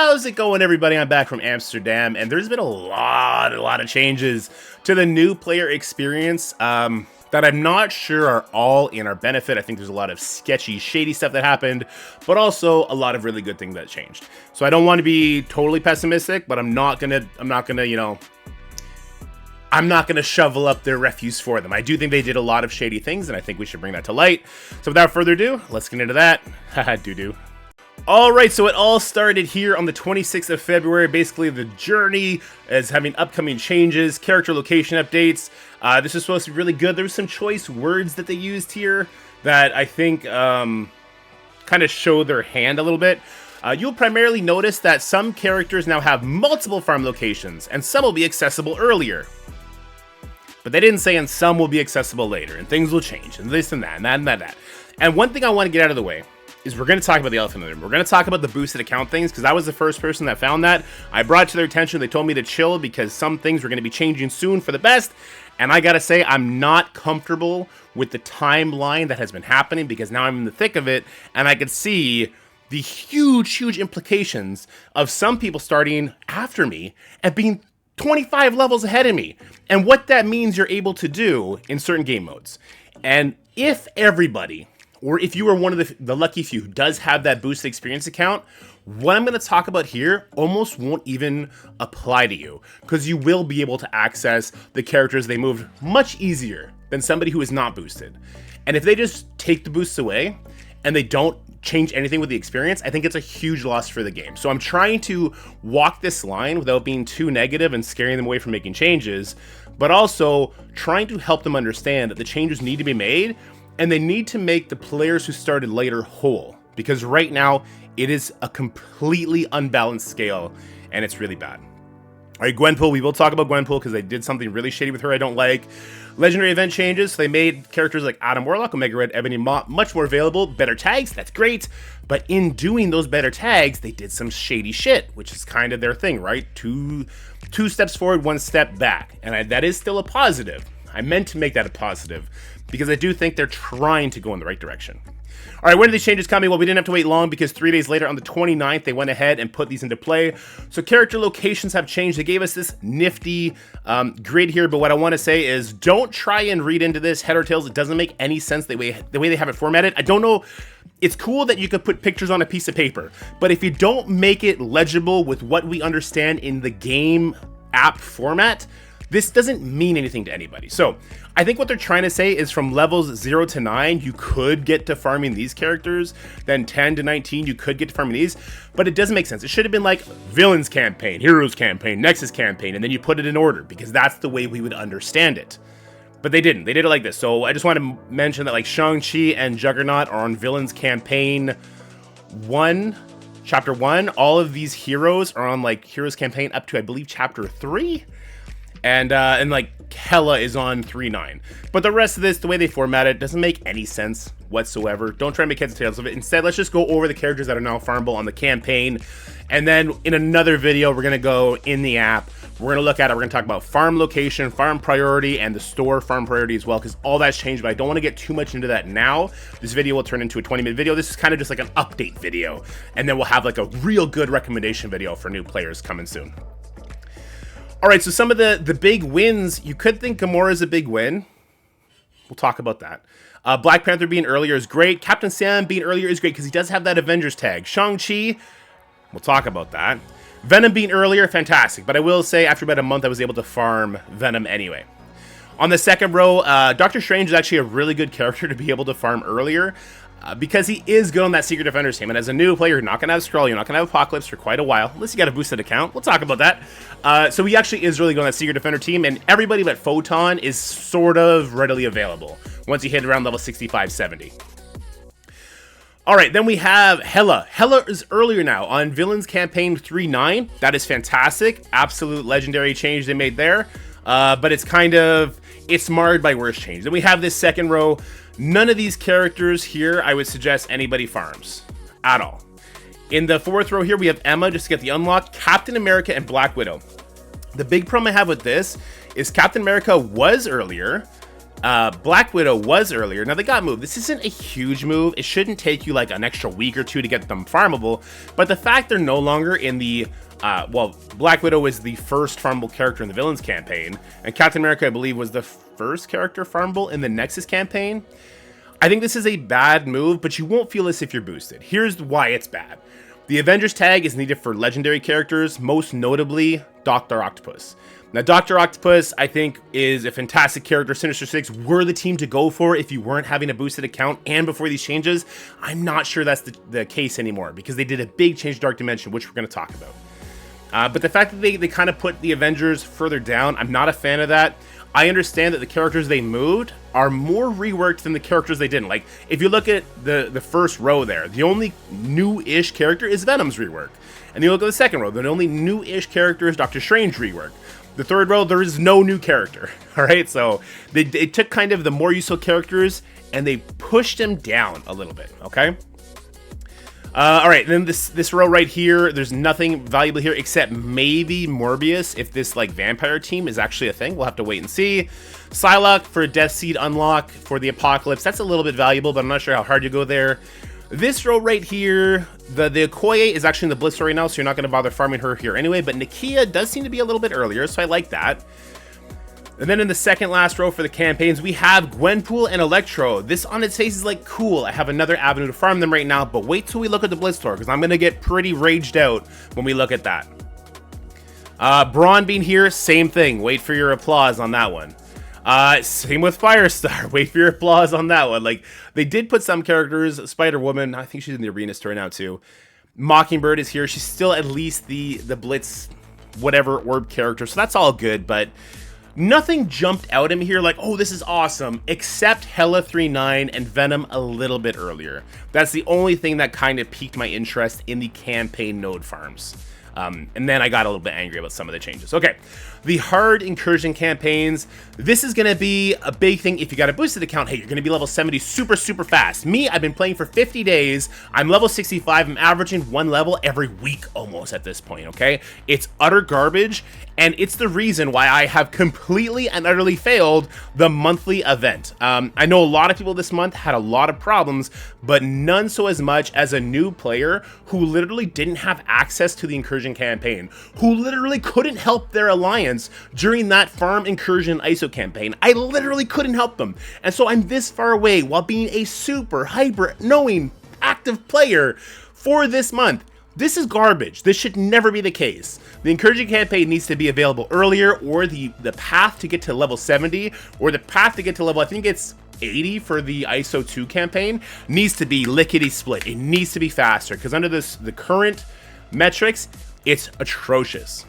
How's it going, everybody? I'm back from Amsterdam, and there's been a lot of changes to the new player experience that I'm not sure are all in our benefit. I think there's a lot of sketchy, shady stuff that happened, but also a lot of really good things that changed. So I don't want to be totally pessimistic, but I'm not gonna shovel up their refuse for them. I do think they did a lot of shady things, and I think we should bring that to light. So without further ado, let's get into that. Haha, doo-doo. Alright, so it all started here on the 26th of February. Basically, the journey is having upcoming changes, character location updates. This is supposed to be really good. There's some choice words that they used here that I think kind of show their hand a little bit. You'll primarily notice that some characters now have multiple farm locations, and some will be accessible earlier. But they didn't say and some will be accessible later, and things will change, and this and that, and that, and that. And one thing I want to get out of the way is we're going to talk about the elephant in the room. We're going to talk about the boosted account things, because I was the first person that found that. I brought it to their attention. They told me to chill because some things were going to be changing soon for the best. And I got to say, I'm not comfortable with the timeline that has been happening, because now I'm in the thick of it, and I can see the huge implications of some people starting after me and being 25 levels ahead of me, and what that means you're able to do in certain game modes. And if everybody, or if you are one of the lucky few who does have that boosted experience account, what I'm going to talk about here almost won't even apply to you, because you will be able to access the characters they moved much easier than somebody who is not boosted. And if they just take the boosts away and they don't change anything with the experience, I think it's a huge loss for the game. So I'm trying to walk this line without being too negative and scaring them away from making changes, but also trying to help them understand that the changes need to be made, and they need to make the players who started later whole, because right now it is a completely unbalanced scale, and it's really bad. All right, Gwenpool, we will talk about Gwenpool because they did something really shady with her I don't like. Legendary event changes, so they made characters like Adam Warlock, Omega Red, Ebony Maw much more available. Better tags, that's great. But in doing those better tags, they did some shady shit, which is kind of their thing, right? Two steps forward, one step back. And that is still a positive. I meant to make that a positive, because I do think they're trying to go in the right direction. All right, when are these changes coming? Well, we didn't have to wait long, because 3 days later on the 29th, they went ahead and put these into play. So character locations have changed. They gave us this nifty grid here, but what I want to say is don't try and read into this head or tails. It doesn't make any sense the way they have it formatted. I don't know. It's cool that you could put pictures on a piece of paper, but if you don't make it legible with what we understand in the game app format, this doesn't mean anything to anybody. So I think what they're trying to say is from levels 0 to 9, you could get to farming these characters. Then 10 to 19, you could get to farming these. But it doesn't make sense. It should have been like Villains campaign, Heroes campaign, Nexus campaign, and then you put it in order, because that's the way we would understand it. But they didn't. They did it like this. So I just want to mention that like Shang-Chi and Juggernaut are on Villains campaign 1, chapter 1. All of these heroes are on like Heroes campaign up to, I believe, chapter 3. And like Hela is on 3.9. But the rest of this, the way they format it, doesn't make any sense whatsoever. Don't try and make heads or tails of it. Instead, let's just go over the characters that are now farmable on the campaign. And then in another video, we're going to go in the app. We're going to look at it. We're going to talk about farm location, farm priority, and the store farm priority as well, because all that's changed, but I don't want to get too much into that now. This video will turn into a 20-minute video. This is kind of just like an update video. And then we'll have like a real good recommendation video for new players coming soon. All right, so some of the big wins, you could think Gamora's a big win. We'll talk about that. Black Panther being earlier is great. Captain Sam being earlier is great because he does have that Avengers tag. Shang-Chi, we'll talk about that. Venom being earlier, fantastic. But I will say, after about a month, I was able to farm Venom anyway. On the second row, Doctor Strange is actually a really good character to be able to farm earlier. Because he is good on that Secret Defenders team. And as a new player, you're not going to have Skrull, you're not going to have Apocalypse for quite a while. Unless you got a boosted account. We'll talk about that. So he actually is really good on that Secret Defender team. And everybody but Photon is sort of readily available once you hit around level 65, 70. Alright, then we have Hela. Hela is earlier now on Villains Campaign 3.9. That is fantastic. Absolute legendary change they made there. But it's it's marred by worse change. Then we have this second row. None of these characters here, I would suggest anybody farms at all. In the fourth row here, we have Emma, just to get the unlock, Captain America, and Black Widow. The big problem I have with this is Captain America was earlier, Black Widow was earlier. Now they got moved. This isn't a huge move. It shouldn't take you like an extra week or two to get them farmable. But the fact they're no longer in the well, Black Widow was the first farmable character in the Villains campaign, and Captain America, I believe, was the first character farmable in the Nexus campaign. I think this is a bad move, but you won't feel this if you're boosted. Here's why it's bad. The Avengers tag is needed for legendary characters, most notably Dr. Octopus. Now, Dr. Octopus, I think, is a fantastic character. Sinister Six were the team to go for if you weren't having a boosted account and before these changes. I'm not sure that's the case anymore because they did a big change to Dark Dimension, which we're going to talk about. But the fact that they kind of put the Avengers further down, I'm not a fan of that. I understand that the characters they moved are more reworked than the characters they didn't. Like, if you look at the first row there, the only new-ish character is Venom's rework. And you look at the second row, the only new-ish character is Doctor Strange rework. The third row, there is no new character, all right? So they took kind of the more useful characters and they pushed them down a little bit, okay? All right, then this row right here, there's nothing valuable here except maybe Morbius, if this like vampire team is actually a thing. We'll have to wait and see. Psylocke for a Death Seed unlock for the Apocalypse. That's a little bit valuable, but I'm not sure how hard you go there. This row right here, the Okoye is actually in the Blitz right now, so you're not going to bother farming her here anyway, but Nakia does seem to be a little bit earlier, so I like that. And then in the second last row for the campaigns, we have Gwenpool and Electro. This on its face is like, cool, I have another avenue to farm them right now, but wait till we look at the Blitz Tour, because I'm going to get pretty raged out when we look at that. Brawn being here, same thing. Wait for your applause on that one. Same with Firestar. Wait for your applause on that one. Like, they did put some characters, Spider-Woman, I think she's in the Arena store now too. Mockingbird is here. She's still at least the Blitz whatever orb character, so that's all good, but nothing jumped out at me here like, oh, this is awesome, except Hela 3.9 and Venom a little bit earlier. That's the only thing that kind of piqued my interest in the campaign node farms. And then I got a little bit angry about some of the changes. Okay, the hard incursion campaigns. This is going to be a big thing if you got a boosted account. Hey, you're going to be level 70 super fast. Me, I've been playing for 50 days. I'm level 65. I'm averaging 1 level every week almost at this point, okay? It's utter garbage, and it's the reason why I have completely and utterly failed the monthly event. I know a lot of people this month had a lot of problems, but none so as much as a new player who literally didn't have access to the incursion campaign, who literally couldn't help their alliance during that farm incursion ISO campaign. I literally couldn't help them. And so I'm this far away while being a super hyper knowing active player for this month. This is garbage. This should never be the case. The incursion campaign needs to be available earlier, or the path to get to level 70, or the path to get to level, I think it's 80 for the ISO 2 campaign, needs to be lickety split. It needs to be faster, because under the current metrics, it's atrocious.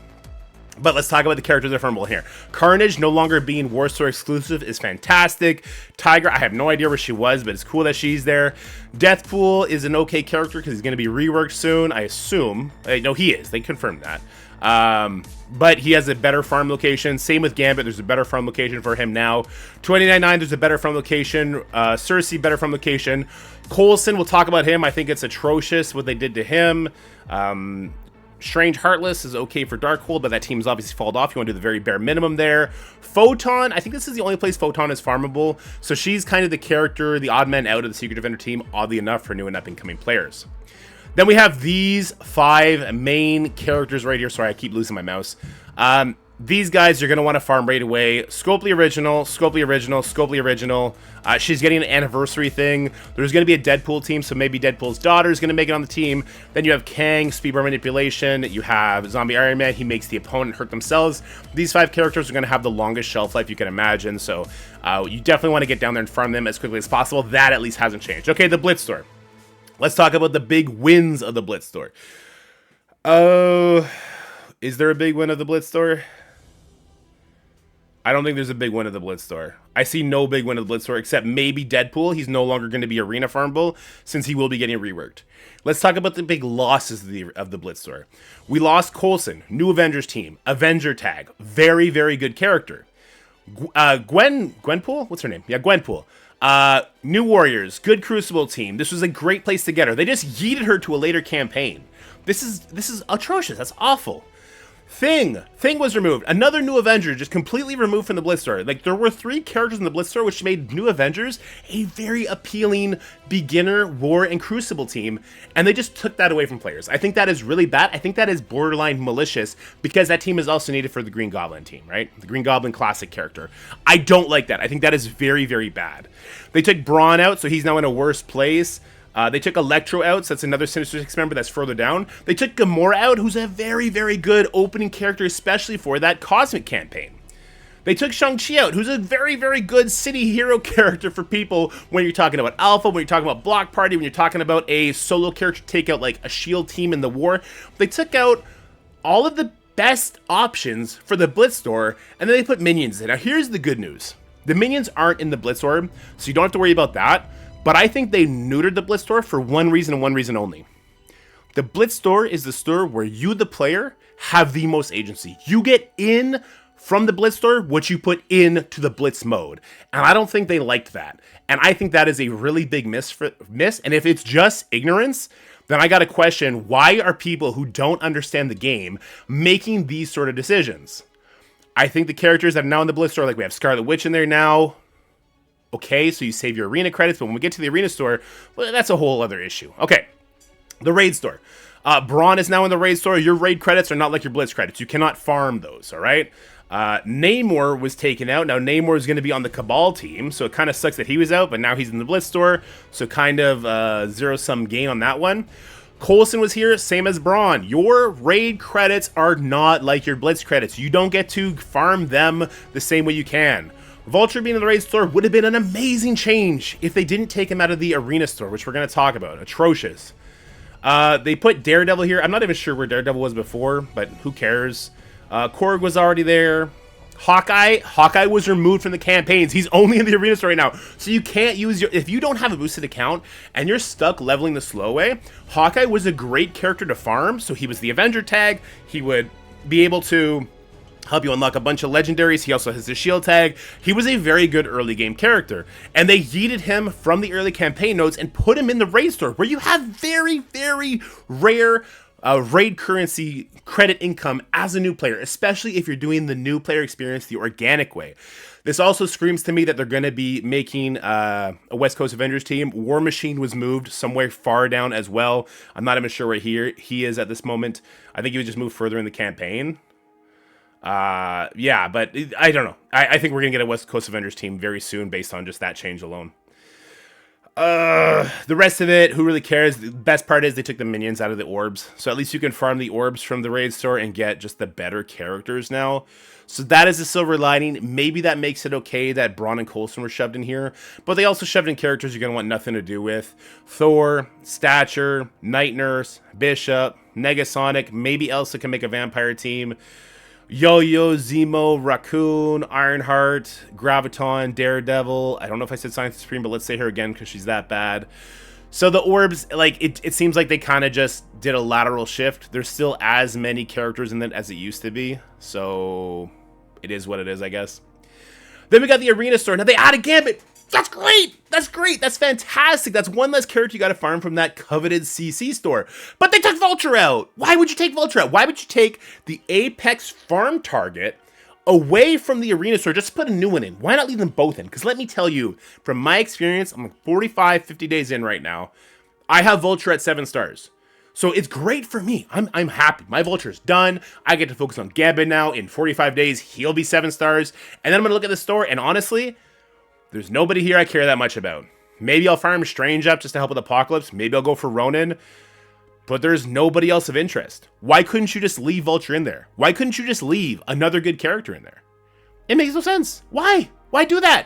But let's talk about the characters that are farmable here. Carnage, no longer being War Store exclusive, is fantastic. Tiger, I have no idea where she was, but it's cool that she's there. Deathpool is an okay character because he's going to be reworked soon, I assume. No, he is. They confirmed that. But he has a better farm location. Same with Gambit. There's a better farm location for him now. 29.9, there's a better farm location. Cersei, better farm location. Coulson, we'll talk about him. I think it's atrocious what they did to him. Strange Heartless is okay for Darkhold, but that team's obviously fallen off. You want to do the very bare minimum there. Photon, I think this is the only place Photon is farmable, so she's kind of the character, the odd man out of the Secret Defender team, oddly enough, for new and up-and-coming players. Then we have these 5 main characters right here. Sorry, I keep losing my mouse. These guys you're going to want to farm right away. Scopely Original, Scopely Original, Scopely Original. She's getting an anniversary thing. There's going to be a Deadpool team, so maybe Deadpool's daughter is going to make it on the team. Then you have Kang, Speedbar Manipulation. You have Zombie Iron Man. He makes the opponent hurt themselves. These 5 characters are going to have the longest shelf life you can imagine, so you definitely want to get down there and farm them as quickly as possible. That at least hasn't changed. Okay, the Blitz Store. Let's talk about the big wins of the Blitz Store. Is there a big win of the Blitz Store? I don't think there's a big win of the Blitz Store. I see no big win of the Blitz Store except maybe Deadpool. He's no longer going to be arena farmable since he will be getting reworked. Let's talk about the big losses of the Blitz Store. We lost Coulson, new Avengers team, Avenger tag, very, very good character. Gwenpool? What's her name? Yeah, Gwenpool. New Warriors, good Crucible team. This was a great place to get her. They just yeeted her to a later campaign. This is atrocious. That's awful. Thing was removed. Another new Avenger just completely removed from the Blitz store. Like, there were 3 characters in the Blitz store, which made new Avengers a very appealing beginner War and Crucible team, and they just took that away from players. I think that is really bad. I think that is borderline malicious, because that team is also needed for the Green Goblin team, right? The Green Goblin classic character. I don't like that. I think that is very, very bad. They took Braun out, so he's now in a worse place. They took Electro out, so that's another Sinister Six member that's further down. They took Gamora out, who's a very, very good opening character, especially for that Cosmic campaign. They took Shang-Chi out, who's a very, very good city hero character for people when you're talking about Alpha, when you're talking about Block Party, when you're talking about a solo character take out like a shield team in the war. They took out all of the best options for the Blitz store, and then they put minions in. Now here's the good news. The minions aren't in the Blitz store, so you don't have to worry about that. But I think they neutered the Blitz store for one reason and one reason only. The Blitz store is the store where you, the player, have the most agency. You get in from the Blitz store what you put into the Blitz mode. And I don't think they liked that. And I think that is a really big miss. And if it's just ignorance, then I got to question, why are people who don't understand the game making these sort of decisions? I think the characters that are now in the Blitz store, like we have Scarlet Witch in there now. Okay, so you save your arena credits, but when we get to the arena store, well, that's a whole other issue. Okay, the raid store. Braun is now in the raid store. Your raid credits are not like your Blitz credits. You cannot farm those, all right? Namor was taken out. Now, Namor is going to be on the Cabal team, so it kind of sucks that he was out, but now he's in the Blitz store, so kind of zero-sum gain on that one. Coulson was here, same as Braun. Your raid credits are not like your Blitz credits. You don't get to farm them the same way you can. Vulture being in the raid store would have been an amazing change if they didn't take him out of the arena store, which we're going to talk about. Atrocious. They put Daredevil here. I'm not even sure where Daredevil was before, but who cares? Korg was already there. Hawkeye was removed from the campaigns. He's only in the arena store right now. So you can't use your... If you don't have a boosted account and you're stuck leveling the slow way, Hawkeye was a great character to farm. So he was the Avenger tag. He would be able to help you unlock a bunch of legendaries. He also has the shield tag. He was a very good early game character. And they yeeted him from the early campaign notes and put him in the raid store, where you have very, very rare raid currency credit income as a new player, especially if you're doing the new player experience the organic way. This also screams to me that they're going to be making a West Coast Avengers team. War Machine was moved somewhere far down as well. I'm not even sure where he is at this moment. I think he was just moved further in the campaign. Yeah, but I don't know. I think we're gonna get a West Coast Avengers team very soon based on just that change alone. The rest of it, who really cares? The best part is they took the minions out of the orbs, so at least you can farm the orbs from the raid store and get just the better characters now. So that is a silver lining. Maybe that makes it okay that Braun and Coulson were shoved in here, but they also shoved in characters you're gonna want nothing to do with. Thor, Stature, Night Nurse, Bishop, Negasonic. Maybe Elsa can make a vampire team. Yo-Yo, Zemo, Raccoon, Ironheart, Graviton, Daredevil. I don't know if I said Science Supreme, but let's say her again because she's that bad. So the orbs, like, it seems like they kind of just did a lateral shift. There's still as many characters in it as it used to be. So it is what it is, I guess. Then we got the arena store. Now they added Gambit. That's great. That's great. That's fantastic. That's one less character you got to farm from that coveted CC store. But they took Vulture out. Why would you take Vulture out? Why would you take the Apex farm target away from the arena store? Just put a new one in. Why not leave them both in? Because let me tell you, from my experience, I'm 45, 50 days in right now. I have Vulture at 7 stars. So it's great for me. I'm happy. My Vulture's done. I get to focus on Gambit now. In 45 days, he'll be 7 stars. And then I'm going to look at the store, and honestly, there's nobody here I care that much about. Maybe I'll farm Strange up just to help with Apocalypse. Maybe I'll go for Ronin. But there's nobody else of interest. Why couldn't you just leave Vulture in there? Why couldn't you just leave another good character in there? It makes no sense. Why? Why do that?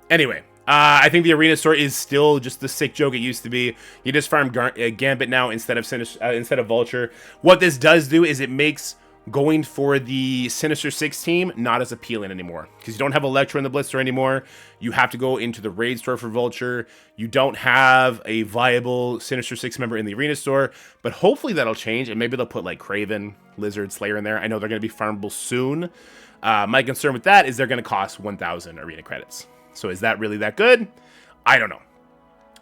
Anyway, I think the arena store is still just the sick joke it used to be. You just farm Gambit now instead of Vulture. What this does do is it makes going for the Sinister Six team not as appealing anymore, because you don't have Elektra in the Blitz store anymore. You have to go into the raid store for Vulture. You don't have a viable Sinister Six member in the arena store, but hopefully that'll change, and maybe they'll put like Kraven, Lizard, Slayer in there. I know they're going to be farmable soon. My concern with that is they're going to cost 1,000 arena credits. So is that really that good? I don't know.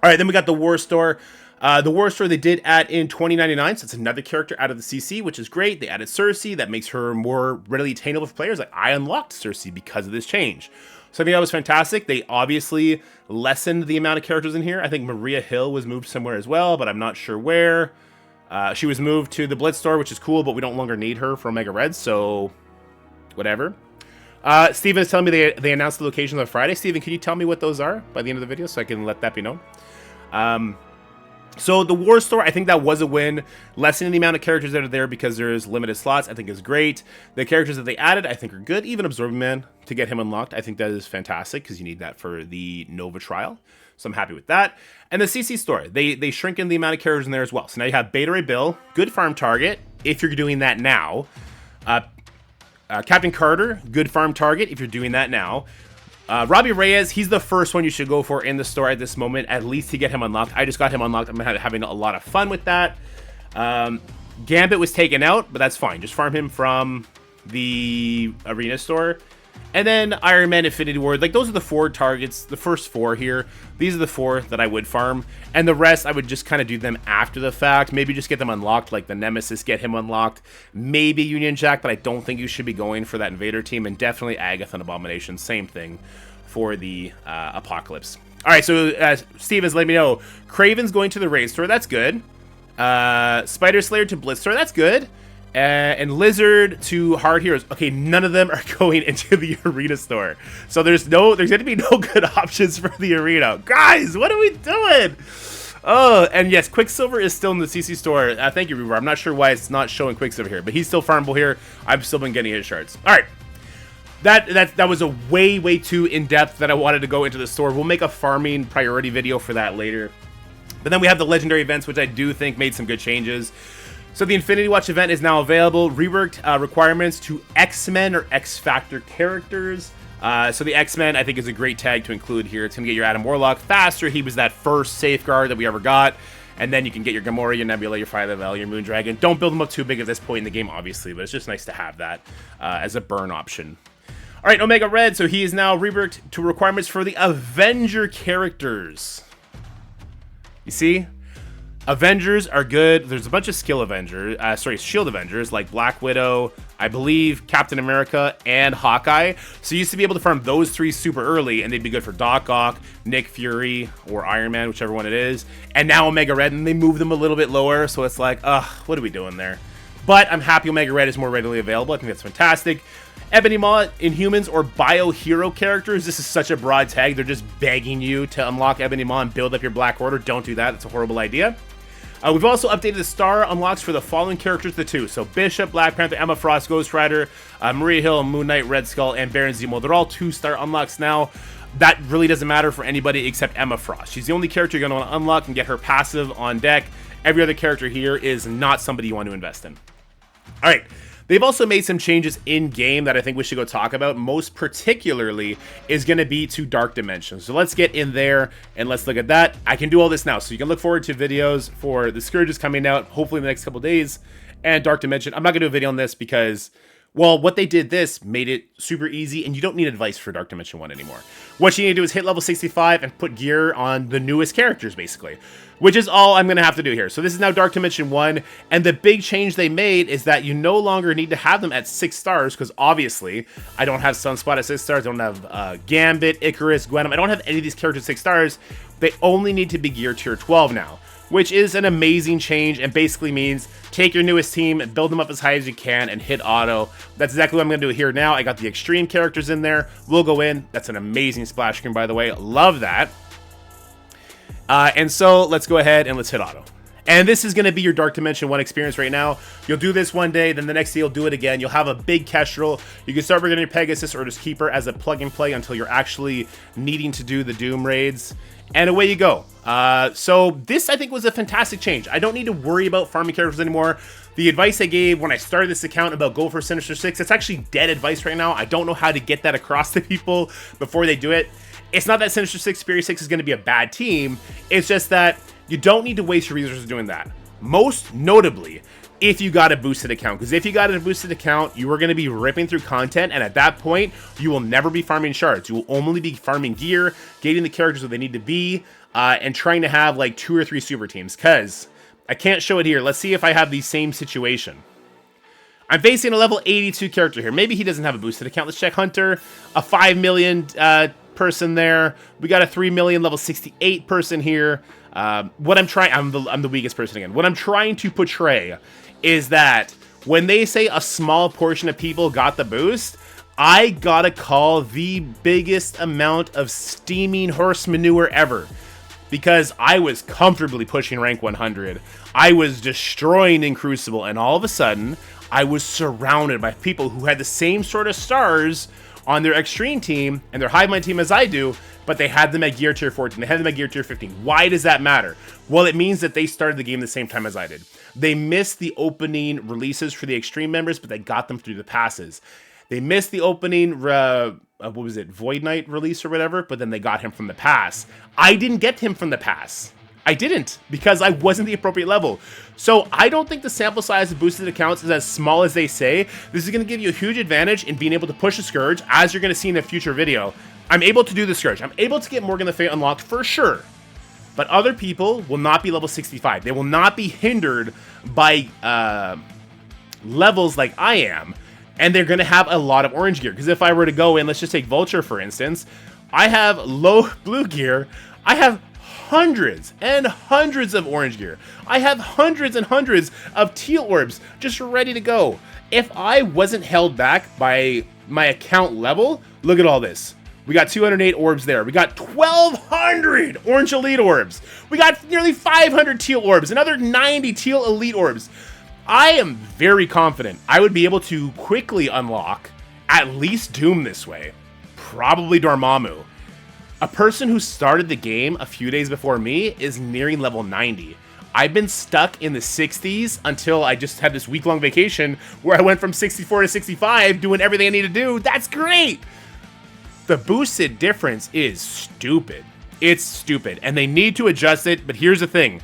All right, then we got the War Store. The War Story they did add in 2099, so it's another character out of the CC, which is great. They added Cersei, that makes her more readily attainable for players. Like, I unlocked Cersei because of this change. So I think that was fantastic. They obviously lessened the amount of characters in here. I think Maria Hill was moved somewhere as well, but I'm not sure where. She was moved to the Blitz store, which is cool, but we don't longer need her for Omega Red, so whatever. Steven is telling me they announced the locations on Friday. Steven, can you tell me what those are by the end of the video so I can let that be known? So the War Store, I think that was a win. Lessening the amount of characters that are there because there's limited slots, I think is great. The characters that they added, I think are good. Even Absorbing Man, to get him unlocked, I think that is fantastic because you need that for the Nova trial. So I'm happy with that. And the CC Store, they shrink in the amount of characters in there as well. So now you have Beta Ray Bill, good farm target, if you're doing that now. Captain Carter, good farm target if you're doing that now. Robbie Reyes, he's the first one you should go for in the store at this moment, at least to get him unlocked. I just got him unlocked. I'm having a lot of fun with that. Gambit was taken out, but that's fine. Just farm him from the arena store. And then Iron Man, Infinity Ward, like those are the 4 targets, the first 4 here. These are the 4 that I would farm. And the rest, I would just kind of do them after the fact. Maybe just get them unlocked, like the Nemesis, get him unlocked. Maybe Union Jack, but I don't think you should be going for that Invader team. And definitely Agatha and Abomination, same thing for the Apocalypse. All right, so Steven's letting me know. Craven's going to the Raid store, that's good. Spider Slayer to Blitz store, that's good. And Lizard to Hard Heroes. Okay, none of them are going into the arena store. So there's going to be no good options for the arena. Guys, what are we doing? Oh, and yes, Quicksilver is still in the CC store. Thank you, Reaver. I'm not sure why it's not showing Quicksilver here, but he's still farmable here. I've still been getting his shards. All right. That was a way too in-depth that I wanted to go into the store. We'll make a farming priority video for that later. But then we have the legendary events, which I do think made some good changes. So the Infinity Watch event is now available. Reworked requirements to X-Men or X-Factor characters. So the X-Men, I think, is a great tag to include here. It's going to get your Adam Warlock faster. He was that first safeguard that we ever got. And then you can get your Gamora, your Nebula, your Fire Level, your Moondragon. Don't build them up too big at this point in the game, obviously, but it's just nice to have that as a burn option. All right, Omega Red. So he is now reworked to requirements for the Avenger characters. You see? Avengers are good. There's a bunch of skill Avengers, shield Avengers, like Black Widow, I believe Captain America, and Hawkeye. So you used to be able to farm those 3 super early, and they'd be good for Doc Ock, Nick Fury, or Iron Man, whichever one it is. And now Omega Red, and they move them a little bit lower, so it's like, ugh, what are we doing there? But I'm happy Omega Red is more readily available. I think that's fantastic. Ebony Maw, Inhumans, or Bio Hero characters. This is such a broad tag. They're just begging you to unlock Ebony Maw and build up your Black Order. Don't do that. It's a horrible idea. We've also updated the star unlocks for the following characters, the 2. So Bishop, Black Panther, Emma Frost, Ghost Rider, Maria Hill, Moon Knight, Red Skull, and Baron Zemo. They're all 2-star unlocks now. That really doesn't matter for anybody except Emma Frost. She's the only character you're going to want to unlock and get her passive on deck. Every other character here is not somebody you want to invest in. All right. They've also made some changes in-game that I think we should go talk about. Most particularly is going to be to Dark Dimensions. So let's get in there and let's look at that. I can do all this now, so you can look forward to videos for the Scourges coming out, hopefully in the next couple days, and Dark Dimension. I'm not going to do a video on this because, well, what they did this made it super easy, and you don't need advice for Dark Dimension 1 anymore. What you need to do is hit level 65 and put gear on the newest characters, basically, which is all I'm going to have to do here. So this is now Dark Dimension 1, and the big change they made is that you no longer need to have them at 6 stars, because obviously, I don't have Sunspot at 6 stars, I don't have Gambit, Icarus, Gwenom, I don't have any of these characters at 6 stars. They only need to be gear tier 12 now, which is an amazing change and basically means take your newest team, build them up as high as you can, and hit auto. That's exactly what I'm going to do here now. I got the extreme characters in there. We'll go in. That's an amazing splash screen, by the way. Love that. And so let's go ahead and let's hit auto. And this is going to be your Dark Dimension 1 experience right now. You'll do this one day, then the next day you'll do it again. You'll have a big Kestrel. You can start working on your Pegasus or just keep her as a plug and play until you're actually needing to do the Doom raids. And away you go. So this, I think, was a fantastic change. I don't need to worry about farming characters anymore. The advice I gave when I started this account about go for Sinister 6, it's actually dead advice right now. I don't know how to get that across to people before they do it. It's not that Sinister 6, Fury 6 is going to be a bad team. It's just that you don't need to waste your resources doing that. Most notably, if you got a boosted account. Because if you got a boosted account, you are going to be ripping through content, and at that point, you will never be farming shards. You will only be farming gear, getting the characters where they need to be, and trying to have like 2 or 3 super teams, because I can't show it here. Let's see if I have the same situation. I'm facing a level 82 character here. Maybe he doesn't have a boosted account. Let's check Hunter. A 5 million person there. We got a 3 million level 68 person here. What I'm trying... I'm the weakest person again. What I'm trying to portray is that when they say a small portion of people got the boost, I gotta call the biggest amount of steaming horse manure ever. Because I was comfortably pushing rank 100. I was destroying in Crucible, and all of a sudden, I was surrounded by people who had the same sort of stars on their extreme team and their hive mind team as I do, but they had them at gear tier 14, they had them at gear tier 15. Why does that matter? Well, it means that they started the game the same time as I did. They missed the opening releases for the extreme members, but they got them through the passes. They missed the opening, what was it, Void Knight release or whatever, but then they got him from the pass. I didn't get him from the pass. I didn't, because I wasn't the appropriate level. So I don't think the sample size of boosted accounts is as small as they say. This is going to give you a huge advantage in being able to push a Scourge, as you're going to see in a future video. I'm able to do the Scourge. I'm able to get Morgan the Fey unlocked for sure. But other people will not be level 65. They will not be hindered by levels like I am. And they're going to have a lot of orange gear. Because if I were to go in, let's just take Vulture, for instance. I have low blue gear. I have hundreds and hundreds of orange gear. I have hundreds and hundreds of teal orbs just ready to go. If I wasn't held back by my account level, look at all this. We got 208 orbs there. We got 1,200 orange elite orbs. We got nearly 500 teal orbs. Another 90 teal elite orbs. I am very confident I would be able to quickly unlock at least Doom this way. Probably Dormammu. A person who started the game a few days before me is nearing level 90. I've been stuck in the 60s until I just had this week-long vacation where I went from 64 to 65 doing everything I need to do. That's great! The boosted difference is stupid. It's stupid, and they need to adjust it, but here's the thing.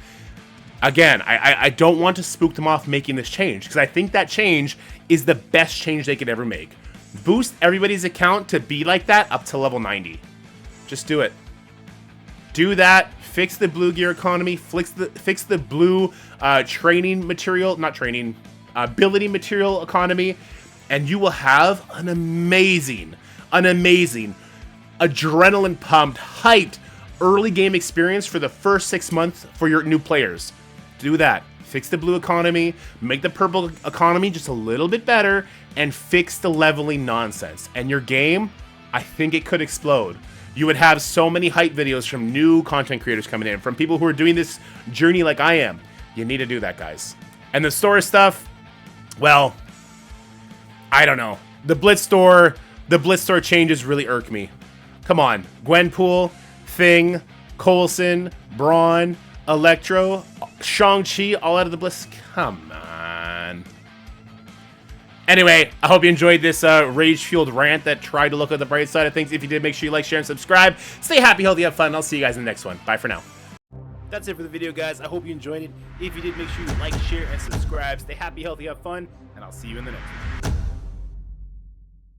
Again, I don't want to spook them off making this change, because I think that change is the best change they could ever make. Boost everybody's account to be like that up to level 90. Just do it. Do that. Fix the blue gear economy. Fix the blue training material, not training, ability material economy, and you will have an amazing, adrenaline pumped, hyped early game experience for the first 6 months for your new players. Do that. Fix the blue economy, make the purple economy just a little bit better, and fix the leveling nonsense. And your game, I think it could explode. You would have so many hype videos from new content creators coming in, from people who are doing this journey like I am. You need to do that, guys. And the store stuff, well, I don't know. The Blitz store changes really irk me. Come on. Gwenpool, Thing, Coulson, Braun, Electro, Shang-Chi, all out of the Blitz. Come on. Anyway, I hope you enjoyed this rage-fueled rant that tried to look at the bright side of things. If you did, make sure you like, share, and subscribe. Stay happy, healthy, have fun, and I'll see you guys in the next one. Bye for now. That's it for the video, guys. I hope you enjoyed it. If you did, make sure you like, share, and subscribe. Stay happy, healthy, have fun, and I'll see you in the next one.